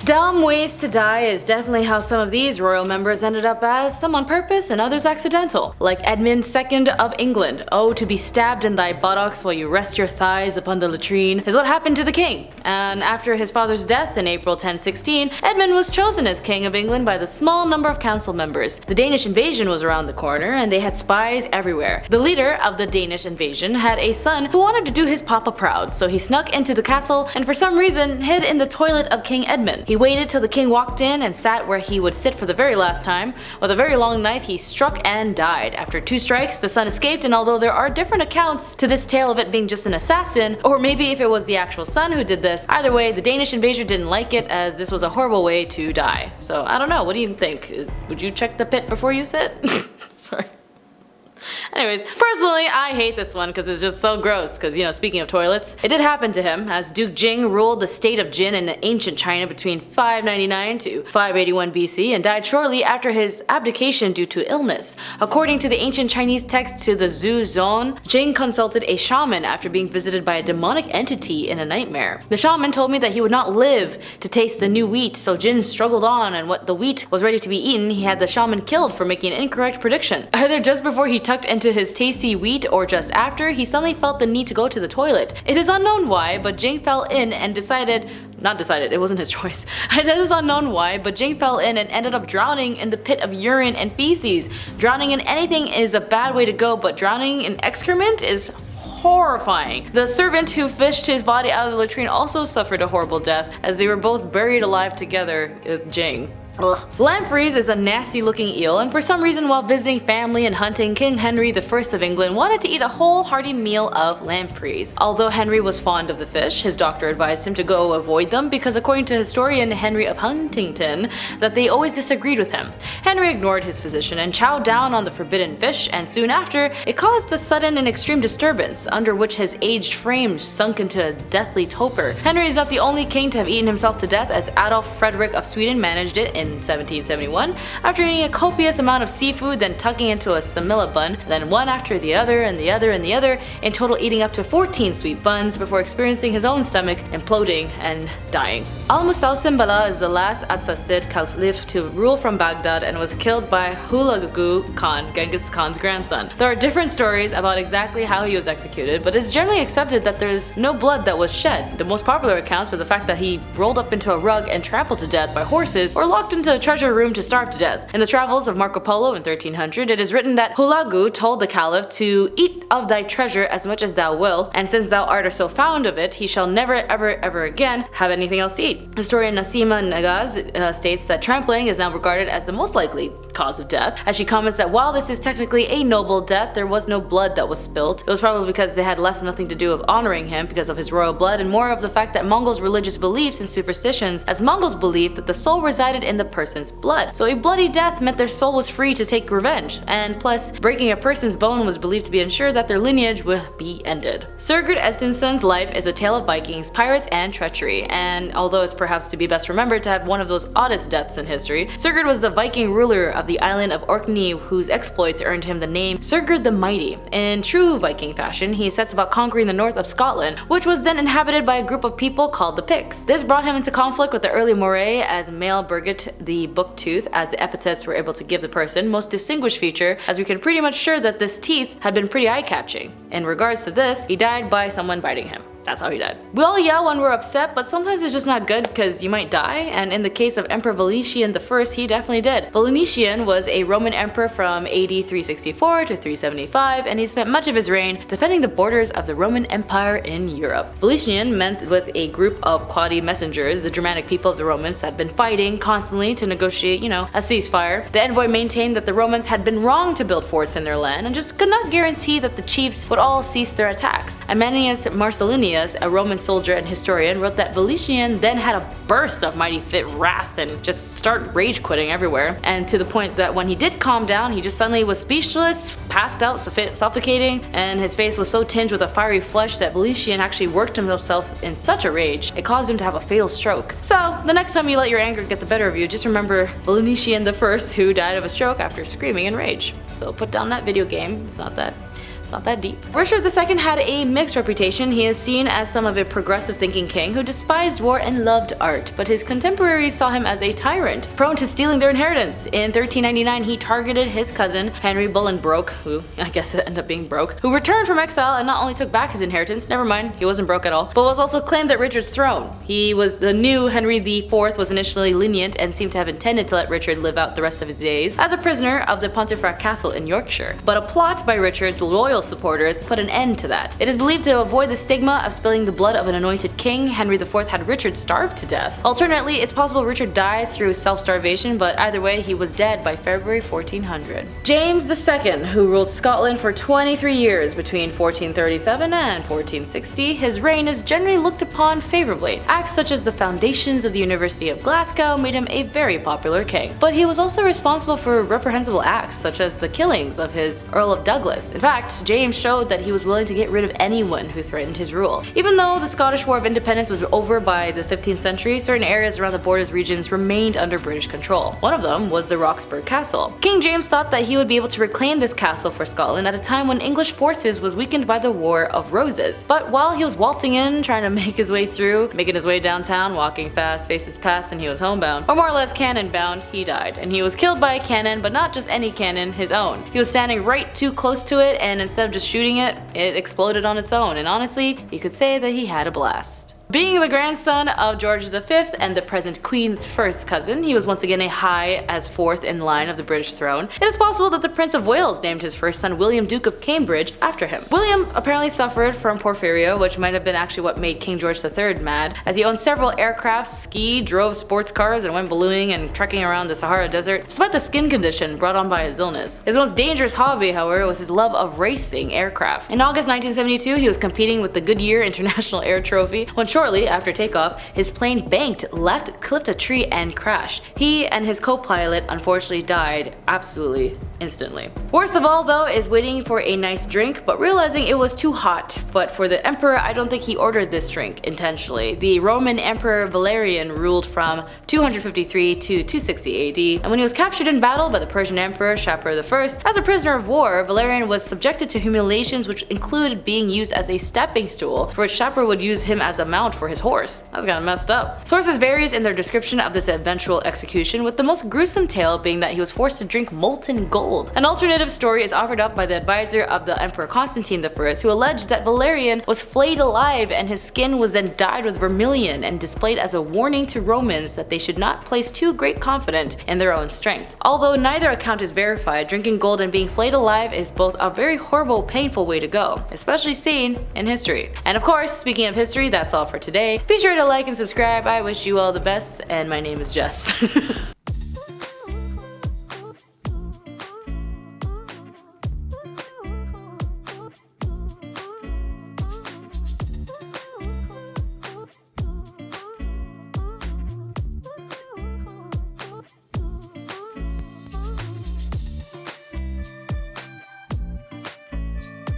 Dumb ways to die is definitely how some of these royal members ended up, as some on purpose and others accidental. Like Edmund II of England. Oh, to be stabbed in thy buttocks while you rest your thighs upon the latrine is what happened to the king. And after his father's death in April 1016, Edmund was chosen as king of England by the small number of council members. The Danish invasion was around the corner and they had spies everywhere. The leader of the Danish invasion had a son who wanted to do his papa proud, so he snuck into the castle and for some reason hid in the toilet of King Edmund. He waited till the king walked in and sat where he would sit for the very last time. With a very long knife he struck and died. After 2 strikes the son escaped, and although there are different accounts to this tale of it being just an assassin, or maybe if it was the actual son who did this, either way the Danish invader didn't like it, as this was a horrible way to die. So I don't know, what do you think? Would you check the pit before you sit? Sorry. Anyways, personally, I hate this one because it's just so gross, because, you know, speaking of toilets, it did happen to him, as Duke Jing ruled the state of Jin in ancient China between 599 to 581 BC and died shortly after his abdication due to illness. According to the ancient Chinese text to the Zhu Zone, Jing consulted a shaman after being visited by a demonic entity in a nightmare. The shaman told me that he would not live to taste the new wheat, so Jin struggled on, and when the wheat was ready to be eaten, he had the shaman killed for making an incorrect prediction. Either just before he tucked into his tasty wheat or just after, he suddenly felt the need to go to the toilet. It is unknown why, but Jing fell in and it wasn't his choice. It is unknown why, but Jing fell in and ended up drowning in the pit of urine and feces. Drowning in anything is a bad way to go, but drowning in excrement is horrifying. The servant who fished his body out of the latrine also suffered a horrible death, as they were both buried alive together with Jing. Ugh. Lampreys is a nasty looking eel, and for some reason while visiting family and hunting, King Henry I of England wanted to eat a whole hearty meal of lampreys. Although Henry was fond of the fish, his doctor advised him to go avoid them because according to historian Henry of Huntington, that they always disagreed with him. Henry ignored his physician and chowed down on the forbidden fish, and soon after, it caused a sudden and extreme disturbance, under which his aged frame sunk into a deathly torpor. Henry is not the only king to have eaten himself to death, as Adolf Frederick of Sweden managed it in 1771 after eating a copious amount of seafood, then tucking into a samilla bun, then one after the other and the other and the other, in total eating up to 14 sweet buns before experiencing his own stomach imploding and dying. Al-Musta'sim Billah is the last Abbasid caliph to rule from Baghdad and was killed by Hulagu Khan, Genghis Khan's grandson. There are different stories about exactly how he was executed, but it's generally accepted that there's no blood that was shed. The most popular accounts are the fact that he rolled up into a rug and trampled to death by horses, or locked into a treasure room to starve to death. In the travels of Marco Polo in 1300, it is written that Hulagu told the caliph to eat of thy treasure as much as thou wilt, and since thou art so fond of it, he shall never ever again have anything else to eat. Historian Nasima Nagaz states that trampling is now regarded as the most likely cause of death, as she comments that while this is technically a noble death, there was no blood that was spilt. It was probably because they had less nothing to do with honoring him because of his royal blood, and more of the fact that Mongols' religious beliefs and superstitions, as Mongols believed that the soul resided in the person's blood. So a bloody death meant their soul was free to take revenge, and plus, breaking a person's bone was believed to be ensure that their lineage would be ended. Sigurd Eystein-sson's life is a tale of Vikings, pirates, and treachery, and although it's perhaps to be best remembered to have one of those oddest deaths in history, Sigurd was the Viking ruler of the island of Orkney whose exploits earned him the name Sigurd the Mighty. In true Viking fashion, he sets about conquering the north of Scotland, which was then inhabited by a group of people called the Picts. This brought him into conflict with the early Moray, as male Birgit the Booktooth, as the epithets were able to give the person most distinguished feature, as we can pretty much sure that this teeth had been pretty eye-catching. In regards to this, he died by someone biting him. That's how he died. We all yell when we're upset, but sometimes it's just not good because you might die, and in the case of Emperor Valentinian I, he definitely did. Valentinian was a Roman emperor from AD 364 to 375, and he spent much of his reign defending the borders of the Roman Empire in Europe. Valentinian met with a group of Quadi messengers, the Germanic people of the Romans had been fighting constantly to negotiate, a ceasefire. The envoy maintained that the Romans had been wrong to build forts in their land and just could not guarantee that the chiefs would all cease their attacks. Ammianus Marcellinus, a Roman soldier and historian, wrote that Valentinian then had a burst of mighty fit wrath and just start rage quitting everywhere, and to the point that when he did calm down, he just suddenly was speechless, passed out, suffocating, and his face was so tinged with a fiery flush that Valentinian actually worked himself in such a rage, it caused him to have a fatal stroke. So, the next time you let your anger get the better of you, just remember Valentinian I, who died of a stroke after screaming in rage. So put down that video game, it's not that It's not that deep. Richard II had a mixed reputation. He is seen as some of a progressive thinking king who despised war and loved art, but his contemporaries saw him as a tyrant, prone to stealing their inheritance. In 1399, he targeted his cousin, Henry Bolingbroke, who I guess it ended up being broke, who returned from exile and not only took back his inheritance, never mind, he wasn't broke at all, but was also claimed at Richard's throne. The new Henry IV was initially lenient and seemed to have intended to let Richard live out the rest of his days as a prisoner of the Pontefract Castle in Yorkshire. But a plot by Richard's loyal supporters put an end to that. It is believed to avoid the stigma of spilling the blood of an anointed king, Henry IV had Richard starved to death. Alternately, it's possible Richard died through self-starvation, but either way, he was dead by February 1400. James II, who ruled Scotland for 23 years between 1437 and 1460, his reign is generally looked upon favorably. Acts such as the foundations of the University of Glasgow made him a very popular king. But he was also responsible for reprehensible acts such as the killings of his Earl of Douglas. In fact, James showed that he was willing to get rid of anyone who threatened his rule. Even though the Scottish War of Independence was over by the 15th century, certain areas around the borders regions remained under British control. One of them was the Roxburgh Castle. King James thought that he would be able to reclaim this castle for Scotland at a time when English forces was weakened by the War of Roses. But while he was waltzing in, trying to make his way through, making his way downtown, walking fast, faces past, and he was homebound, or more or less cannon bound, he died. And he was killed by a cannon, but not just any cannon, his own. He was standing right too close to it, and instead of just shooting it, it exploded on its own, and honestly, you could say that he had a blast. Being the grandson of George V and the present Queen's first cousin, he was once again a high as fourth in line of the British throne. It is possible that the Prince of Wales named his first son William, Duke of Cambridge, after him. William apparently suffered from porphyria, which might have been actually what made King George III mad, as he owned several aircraft, skied, drove sports cars, and went ballooning and trekking around the Sahara Desert, despite the skin condition brought on by his illness. His most dangerous hobby, however, was his love of racing aircraft. In August 1972, he was competing with the Goodyear International Air Trophy when shortly after takeoff, his plane banked, left, clipped a tree, and crashed. He and his co-pilot unfortunately died absolutely instantly. Worst of all though is waiting for a nice drink but realizing it was too hot. But for the emperor, I don't think he ordered this drink intentionally. The Roman Emperor Valerian ruled from 253 to 260 AD, and when he was captured in battle by the Persian Emperor Shapur I as a prisoner of war, Valerian was subjected to humiliations which included being used as a stepping stool, for which Shapur would use him as a mount for his horse. That's kinda messed up. Sources varies in their description of this eventual execution, with the most gruesome tale being that he was forced to drink molten gold. An alternative story is offered up by the advisor of the Emperor Constantine I, who alleged that Valerian was flayed alive and his skin was then dyed with vermilion and displayed as a warning to Romans that they should not place too great confidence in their own strength. Although neither account is verified, drinking gold and being flayed alive is both a very horrible, painful way to go, especially seen in history. And of course, speaking of history, that's all for today. Be sure to like and subscribe. I wish you all the best, and my name is Jess.